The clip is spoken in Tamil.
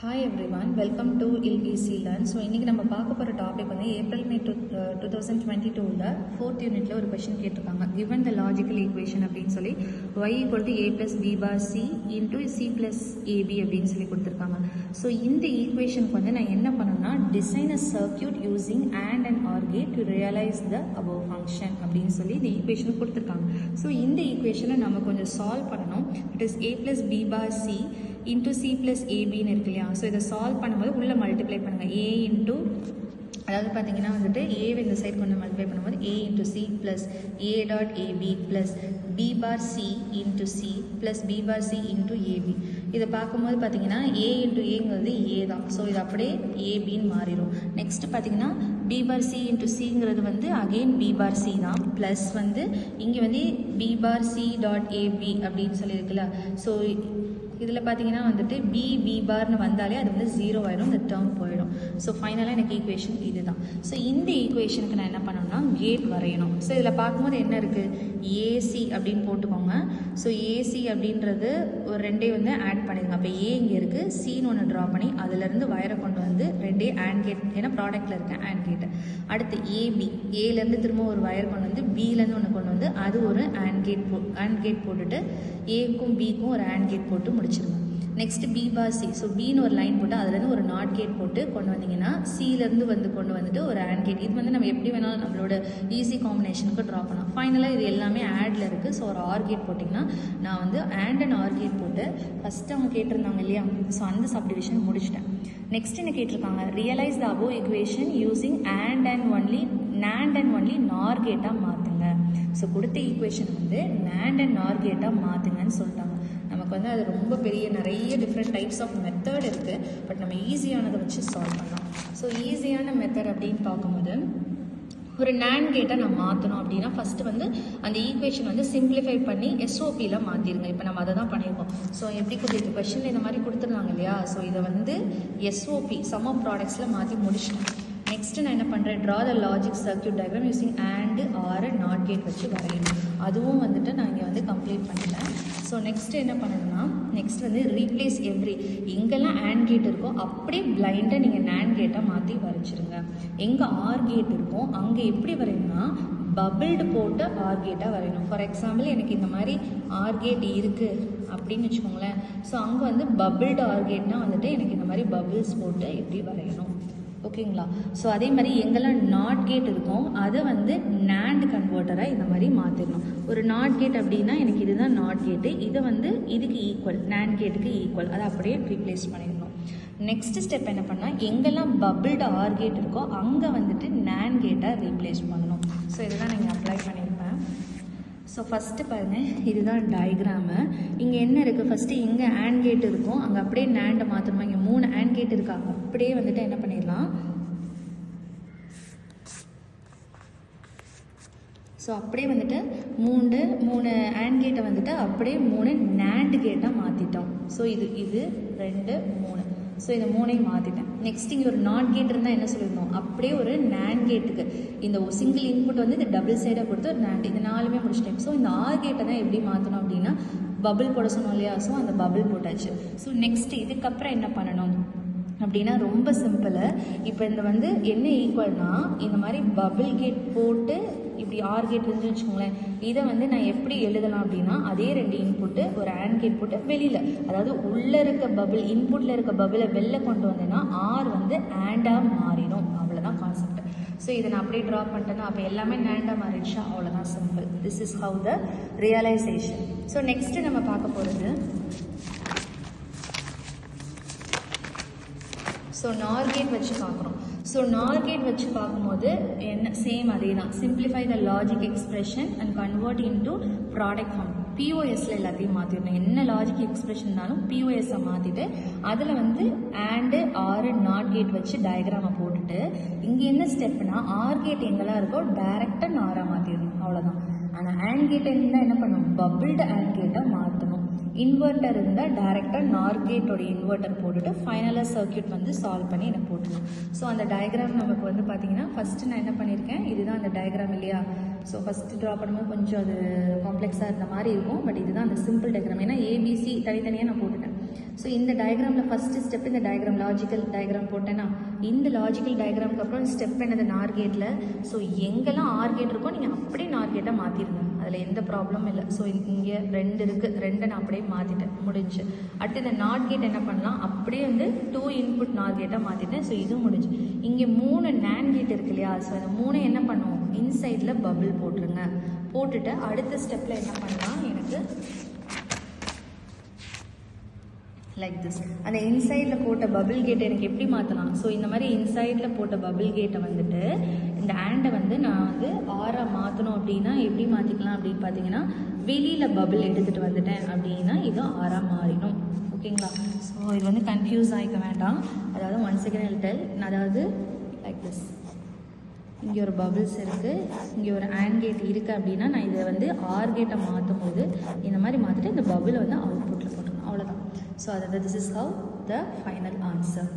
Hi everyone, welcome to ILEC Learn. So இன்னைக்கு நம்ம பார்க்க போற டாபிக் வந்து ஏப்ரல் மே 2022ல 4th யூனிட்ல ஒரு क्वेश्चन கேட்டிருக்காங்க. Given the logical equation அப்படினு சொல்லி y = a plus b bar c into c plus ab அப்படினு சொல்லி கொடுத்திருக்காங்க. So இந்த ஈக்குவேஷனுக்கு வந்து நான் என்ன பண்ணனும்னா design a circuit using AND and OR gate to realize the above function அப்படினு சொல்லி இந்த ஈக்குவேஷன் கொடுத்திருக்காங்க. So இந்த ஈக்குவேஷனை நம்ம கொஞ்சம் சால்வ் பண்ணனும். It is a plus b bar c into c plus ab ன்னு இருக்கு இல்லையா. ஸோ இதை சால்வ் பண்ணும்போது உள்ள மல்டிப்ளை பண்ணுங்கள் a இன்ட்டு அதாவது பார்த்தீங்கன்னா வந்துட்டு ஏவை இந்த சைட் கொண்டு மல்டிப்ளை பண்ணும்போது a into C plus a dot AB plus b bar C into C plus b bar C into AB. இதை பார்க்கும்போது பார்த்தீங்கன்னா a இன்ட்டு ஏங்கிறது a தான். ஸோ இது அப்படியே ஏபின்னு மாறிடும். நெக்ஸ்ட் பார்த்தீங்கன்னா b பார் சி இன்ட்டு சிங்கிறது வந்து அகெயின் b பார் சி தான் ப்ளஸ் வந்து இங்கே வந்து b bar C dot AB அப்படின்னு சொல்லியிருக்குல்ல. ஸோ இதில் பார்த்தீங்கன்னா வந்துட்டு b பார்னு வந்தாலே அது வந்து 0 ஆயிடும், இந்த டேர்ம் போயிடும். ஸோ ஃபைனலாக எனக்கு ஈக்குவேஷன் இதுதான். ஸோ இந்த ஈக்குவேஷனுக்கு நான் என்ன பண்ணணும்னா கேட் வரையணும். ஸோ இதில் பார்க்கும்போது என்ன இருக்குது ஏசி அப்படின்னு போட்டுக்கோங்க. ஸோ ஏசி அப்படின்றது ஒரு ரெண்டே வந்து ஆட் பண்ணிடுங்க. அப்போ ஏ இங்கே இருக்குது, சின்னு ஒன்று ட்ரா பண்ணி அதிலேருந்து வயரை கொண்டு வந்து ரெண்டே ஆண்ட் கேட், ஏன்னா ப்ராடக்ட்டில் இருக்கேன் ஆண்ட் கேட்டு. அடுத்து ஏபி, ஏலேருந்து திரும்ப ஒரு வயர் கொண்டு வந்து பிலேருந்து ஒன்று கொண்டு வந்து அது ஒரு ஆண்ட் கேட் போட்டுட்டு ஏக்கும் பிக்கும் ஒரு ஆண்ட் கேட் போட்டு முடிச்சிருங்க. Next b bar C, so பின்னு ஒரு லைன் போட்டு அதுலேருந்து ஒரு நாட் கேட் போட்டு கொண்டு வந்தீங்கன்னா சிலேருந்து வந்து கொண்டு வந்துட்டு ஒரு ஆண்ட் கேட். இது வந்து நம்ம எப்படி வேணாலும் நம்மளோட ஈஸி காம்பினேஷனுக்கு ட்ரா பண்ணலாம். ஃபைனலாக இது எல்லாமே ஆடில் இருக்குது. ஸோ ஒரு ஆர் கேட் போட்டிங்கன்னா நான் வந்து ஆண்ட் அண்ட் ஆர் கேட் போட்டு ஃபஸ்ட்டு அவங்க கேட்டிருந்தாங்க இல்லையா, ஸோ அந்த சப்டிவிஷன் முடிச்சிட்டேன். நெக்ஸ்ட் என்ன கேட்டிருக்காங்க, realise the above equation using AND and only NOR கேட்டாக மாற்றுங்க. ஸோ கொடுத்த ஈக்குவேஷன் வந்து NAND and NOR கேட்டாக மாற்றுங்கன்னு சொல்லிட்டாங்க. நமக்கு வந்து அது ரொம்ப பெரிய நிறைய டிஃப்ரெண்ட் டைப்ஸ் ஆஃப் மெத்தட் இருக்குது. பட் நம்ம ஈஸியானதை வச்சு சால்வ் பண்ணலாம். ஸோ ஈஸியான மெத்தட் அப்படின்னு பார்க்கும்போது ஒரு NAND கேட்டை நான் மாற்றணும் அப்படின்னா ஃபஸ்ட்டு வந்து அந்த ஈக்குவேஷன் வந்து சிம்பிளிஃபை பண்ணி எஸ்ஓபியில் மாற்றிடுங்க. இப்போ நம்ம அதை தான் பண்ணியிருக்கோம். ஸோ எப்படி கொடுத்து கொஷனில் இந்த மாதிரி கொடுத்துருந்தாங்க இல்லையா. ஸோ இதை வந்து எஸ்ஓபி சம் ஆஃப் ப்ராடக்ட்ஸில் மாற்றி முடிச்சிட்டேன். நெக்ஸ்ட்டு நான் என்ன பண்ணுறேன், draw the logic circuit diagram using AND OR not gate வச்சு வரையணும். அதுவும் வந்துட்டு நான் இங்கே வந்து கம்ப்ளீட் பண்ணிட்டேன். ஸோ நெக்ஸ்ட்டு என்ன பண்ணணும்னா நெக்ஸ்ட் வந்து ரீப்ளேஸ் எவ்ரி, எங்கெல்லாம் AND கேட் இருக்கோ அப்படியே பிளைண்டாக நீங்கள் NAND கேட்டை மாற்றி வரைச்சிருங்க. எங்கே ஆர் கேட் இருக்கோ அங்கே எப்படி வரையணும்னா பபிள்டு போட்டு ஆர் கேட்டாக வரையணும். ஃபார் எக்ஸாம்பிள் எனக்கு இந்த மாதிரி ஆர் கேட் இருக்குது அப்படின்னு வச்சுக்கோங்களேன். ஸோ அங்கே வந்து பபிள்டு ஆர் கேட்னால் வந்துட்டு எனக்கு இந்த மாதிரி பபிள்ஸ் போட்டு எப்படி வரையணும், ஓகேங்களா. ஸோ அதே மாதிரி எங்கெல்லாம் நாட் கேட் இருக்கும் அதை வந்து NAND கன்வெர்ட்டராக இந்த மாதிரி மாற்றிடணும். ஒரு நாட் கேட் அப்படின்னா எனக்கு இதுதான் நாட் கேட்டு, இதை வந்து இதுக்கு ஈக்குவல் NAND கேட்டுக்கு ஈக்குவல், அதை அப்படியே ரீப்ளேஸ் பண்ணிடணும். நெக்ஸ்ட் ஸ்டெப் என்ன பண்ணால் எங்கெல்லாம் பபிள்டு ஆர் கேட் இருக்கோ அங்கே வந்துட்டு NAND கேட்டை ரீப்ளேஸ் பண்ணணும். ஸோ இதெல்லாம் நீங்கள் அப்ளை பண்ணியிருப்பேன். ஸோ ஃபஸ்ட்டு பாருங்கள், இதுதான் டயக்ராமு. இங்கே என்ன இருக்குது, ஃபஸ்ட்டு இங்கே AND கேட் இருக்கும், அங்கே அப்படியே NAND மாற்றணுமா. இங்கே 3 AND கேட் இருக்கா, அப்படியே வந்துட்டு என்ன பண்ணிடலாம். ஸோ அப்படியே வந்துட்டு மூணு AND கேட்டை வந்துட்டு அப்படியே 3 NAND கேட்டாக மாற்றிட்டோம். ஸோ இது 2 3, ஸோ இந்த 3ஐயும் மாற்றிட்டேன். நெக்ஸ்ட் இங்கே ஒரு நாட் கேட் இருந்தால் என்ன சொல்லியிருந்தோம், அப்படியே ஒரு NAND கேட்டுக்கு இந்த சிங்கிள் இன்புட் வந்து இது டபுள் சைடாக கொடுத்து ஒரு NAND, இது 4மே முடிச்சிட்டேன். ஸோ இந்த ஆர் கேட்டை தான் எப்படி மாற்றணும் அப்படின்னா பபிள் போட சொன்னோம் இல்லையா. ஸோ அந்த பபிள் போட்டாச்சு. ஸோ நெக்ஸ்ட் இதுக்கப்புறம் என்ன பண்ணணும் அப்படின்னா ரொம்ப சிம்பிள். இப்போ இந்த வந்து என்ன ஈக்குவல்னா இந்த மாதிரி பபிள் கேட் போட்டு இப்படி ஆர் கேட் இருந்துன்னு வச்சுக்கோங்களேன். இதை வந்து நான் எப்படி எழுதலாம் அப்படின்னா அதே 2 இன்புட்டு ஒரு AND கேட் போட்டு வெளியில், அதாவது உள்ளே இருக்க பபிள் இன்புட்டில் இருக்க பபிளை வெளில கொண்டு வந்தேன்னா ஆர் வந்து AND-ஆக மாறிடும். அவ்வளோதான் கான்செப்ட். ஸோ இதை நான் அப்படியே ட்ரா பண்ணிட்டேன்னா அப்போ எல்லாமே NAND-ஆக மாறிடுச்சா, அவ்வளோதான் simple. This is how the realisation. So next நம்ம பார்க்க போகிறது ஸோ நார் கேட் வச்சு பார்க்குறோம். ஸோ நார் கேட் வச்சு பார்க்கும்போது என்ன சேம் அதே தான், simplify the logic expression and convert into product form. பிஓஎஸ்ல எல்லாத்தையும் மாற்றிடணும். என்ன லாஜிக் எக்ஸ்பிரஷன் இருந்தாலும் பிஓஎஸ்ஸை மாற்றிட்டு அதில் வந்து AND OR நாட் கேட் வச்சு டயக்ராமை போட்டுட்டு இங்கே என்ன ஸ்டெப்னா ஆர் கேட் எங்கெல்லாம் இருக்கோ டைரெக்டாக நாராக மாற்றிடணும், அவ்வளோதான். ஆனால் AND கேட் இருந்தால் என்ன பண்ணணும், பபிள்டு AND கேட்டாக மாற்றணும். இன்வெர்ட்டர் இருந்தால் டைரெக்டாக நார் கேட்டோட இன்வெர்ட்டர் போட்டுட்டு ஃபைனலாக சர்க்யூட் வந்து சால்வ் பண்ணி எனக்கு போட்டுணும். ஸோ அந்த டயக்ராம் நமக்கு வந்து பார்த்தீங்கன்னா ஃபஸ்ட்டு நான் என்ன பண்ணியிருக்கேன், இதுதான் அந்த டயக்ராம் இல்லையா. ஸோ ஃபஸ்ட்டு ட்ரா பண்ணும்போது கொஞ்சம் அது காம்ப்ளெக்ஸாக இருந்த மாதிரி இருக்கும். பட் இதுதான் அந்த சிம்பிள் டயக்ராம். ஏன்னா ஏபிசி தனித்தனியாக நான் போட்டுட்டேன். ஸோ இந்த டயக்ராமில் ஃபஸ்ட்டு ஸ்டெப் இந்த டயக்ராம் லாஜிக்கல் டயக்ராம் போட்டேன்னா இந்த லாஜிக்கல் டயக்ராமுக்கு அப்புறம் ஸ்டெப் என்னது நார் கேட்டில். ஸோ எங்கெல்லாம் ஆர் கேட் இருக்கோ நீங்கள் அப்படியே நார் கேட்டை மாற்றிடுங்க, அதில் எந்த ப்ராப்ளமும் இல்லை. ஸோ இங்கே 2 இருக்குது, 2 நான் அப்படியே மாற்றிட்டேன், முடிஞ்சு. அடுத்து இந்த நாட் கேட் என்ன பண்ணலாம், அப்படியே வந்து 2 இன்புட் நார் கேட்டாக மாற்றிட்டேன். ஸோ இதுவும் முடிஞ்சு. இங்கே 3 நேண்ட் கேட் இருக்கு இல்லையா, ஸோ அந்த 3 என்ன பண்ணுவோம், இன்சைடில் பபிள் போட்டுருங்க. போட்டுட்டு அடுத்த ஸ்டெப்பில் என்ன பண்ணலாம், எனக்கு லைக் திஸ் அந்த இன்சைடில் போட்ட பபிள் கேட்டை எனக்கு எப்படி மாற்றலாம். ஸோ இந்த மாதிரி இன்சைடில் போட்ட பபிள் கேட்டை வந்துட்டு இந்த ஆண்டை வந்து நான் வந்து ஆராக மாற்றணும் அப்படின்னா எப்படி மாற்றிக்கலாம் அப்படின்னு பார்த்தீங்கன்னா, வெளியில் பபிள் எடுத்துகிட்டு வந்துட்டேன் அப்படின்னா இது ஆராக மாறிடும். ஓகேங்களா. ஸோ இது வந்து கன்ஃபியூஸ் ஆகிக்க வேண்டாம். அதாவது 1 செகண்ட் டெல், அதாவது லைக் திஸ் இங்கே ஒரு பபிள்ஸ் இருக்குது, இங்கே ஒரு ஆண்ட் கேட் இருக்குது அப்படின்னா நான் இதை வந்து ஆர் கேட்டை மாற்றும் போது இந்த மாதிரி மாற்றிட்டு இந்த பபிளை வந்து அவுட்புட்டில் போட்டுருணும், அவ்வளோதான். ஸோ அதாவது this is how the final answer.